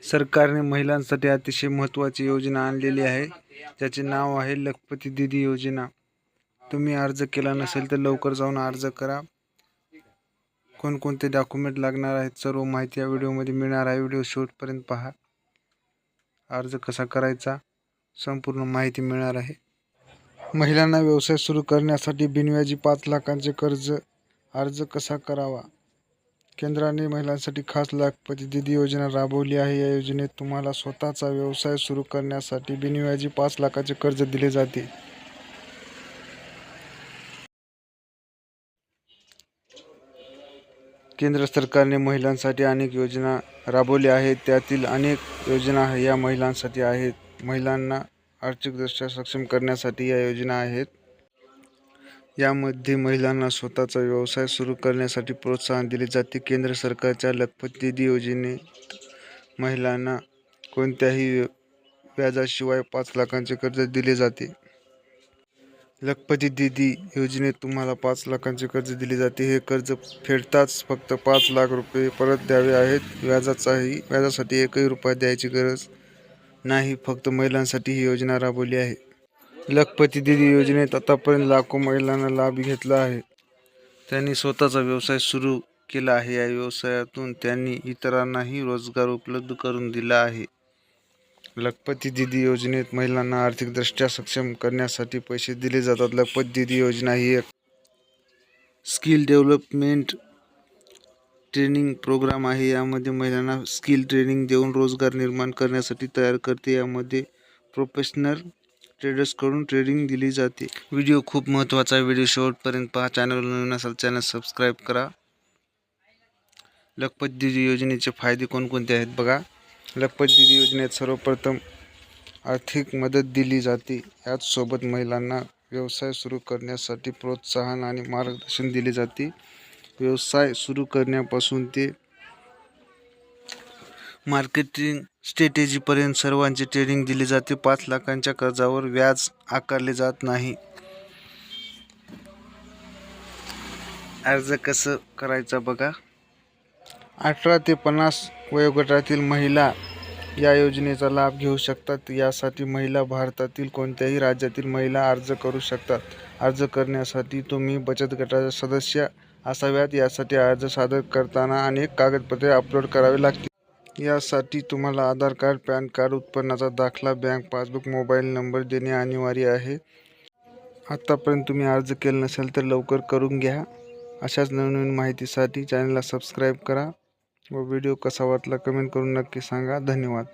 सरकारने महिलांसाठी अतिशय महत्त्वाची योजना आणलेली आहे, ज्याचे नाव आहे लखपती दीदी योजना. तुम्ही अर्ज केला नसेल तर लवकर जाऊन अर्ज करा. कोणकोणते डॉक्युमेंट लागणार आहेत सर्व माहिती या व्हिडिओमध्ये मिळणार आहे. व्हिडिओ शेवटपर्यंत पहा. अर्ज कसा करायचा संपूर्ण माहिती मिळणार आहे. महिलांना व्यवसाय सुरू करण्यासाठी बिनव्याजी 5 लाखांचे कर्ज. अर्ज कसा करावा? केंद्राने महिलांसाठी खास लखपती दीदी योजना राबवली आहे. या योजनेत तुम्हाला स्वतःचा व्यवसाय सुरू करण्यासाठी बिनव्याजी 5 लाखाचे कर्ज दिले जाते. केंद्र सरकारने महिलांसाठी अनेक योजना राबवल्या आहेत. त्यातील अनेक योजना या महिलांसाठी आहेत. महिलांना आर्थिकदृष्ट्या सक्षम करण्यासाठी या योजना आहेत. यामध्ये महिलांना स्वतःचा व्यवसाय सुरू करण्यासाठी प्रोत्साहन दिले जाते. केंद्र सरकारच्या लखपती दीदी योजनेत महिलांना कोणत्याही व्याजाशिवाय 5 लाखांचे कर्ज दिले जाते. लखपती दीदी योजनेत तुम्हाला 5 लाखांचे कर्ज दिले जाते. हे कर्ज फेडताच फक्त 5 लाख रुपये परत द्यावे आहेत. व्याजासाठी एकही रुपया द्यायची गरज नाही. फक्त महिलांसाठी ही योजना राबवली आहे. लखपती दीदी योजनेत आतापर्यंत लाखो महिलांना लाभ घेतला आहे. त्यांनी स्वतःचा व्यवसाय सुरू केला आहे. या व्यवसायातून त्यांनी इतरांनाही रोजगार उपलब्ध करून दिला आहे. लखपती दीदी योजनेत महिलांना आर्थिकदृष्ट्या सक्षम करण्यासाठी पैसे दिले जातात. लखपती दीदी योजना ही एक स्किल डेव्हलपमेंट ट्रेनिंग प्रोग्राम आहे. यामध्ये महिलांना स्किल ट्रेनिंग देऊन रोजगार निर्माण करण्यासाठी तयार करते. यामध्ये प्रोफेशनल ट्रेडर्सकडून ट्रेनिंग दिली जाते. व्हिडिओ खूप महत्त्वाचा आहे. व्हिडिओ शेवटपर्यंत पहा. चॅनलवर नवीन असाल चॅनल सबस्क्राईब करा. लखपती दीदी योजनेचे फायदे कोणकोणते आहेत बघा. लखपती दीदी योजनेत सर्वप्रथम आर्थिक मदत दिली जाते. याचसोबत महिलांना व्यवसाय सुरू करण्यासाठी प्रोत्साहन आणि मार्गदर्शन दिले जाते. व्यवसाय सुरू करण्यापासून ते मार्केटिंग स्ट्रॅटेजीपर्यंत सर्वांचे ट्रेनिंग दिले जाते. 5 लाखांच्या कर्जावर व्याज आकारले जात नाही. अर्ज कसं करायचा बघा. 18 ते 50 वयोगटातील महिला या योजनेचा लाभ घेऊ शकतात. यासाठी महिला भारतातील कोणत्याही राज्यातील महिला अर्ज करू शकतात. अर्ज करण्यासाठी तुम्ही बचत गटाचा सदस्य असाव्यात. यासाठी अर्ज सादर करताना अनेक कागदपत्रे अपलोड करावी लागतील. यासाठी तुम्हाला आधार कार्ड, पॅन कार्ड, उत्पन्नाचा दाखला, बँक पासबुक, मोबाईल नंबर देणे अनिवार्य आहे. आतापर्यंत तुम्ही अर्ज केला नसेल तर लवकर करून घ्या. अशाच नवनवीन माहितीसाठी चॅनलला सबस्क्राईब करा व व्हिडिओ कसा वाटला कमेंट करून नक्की सांगा. धन्यवाद.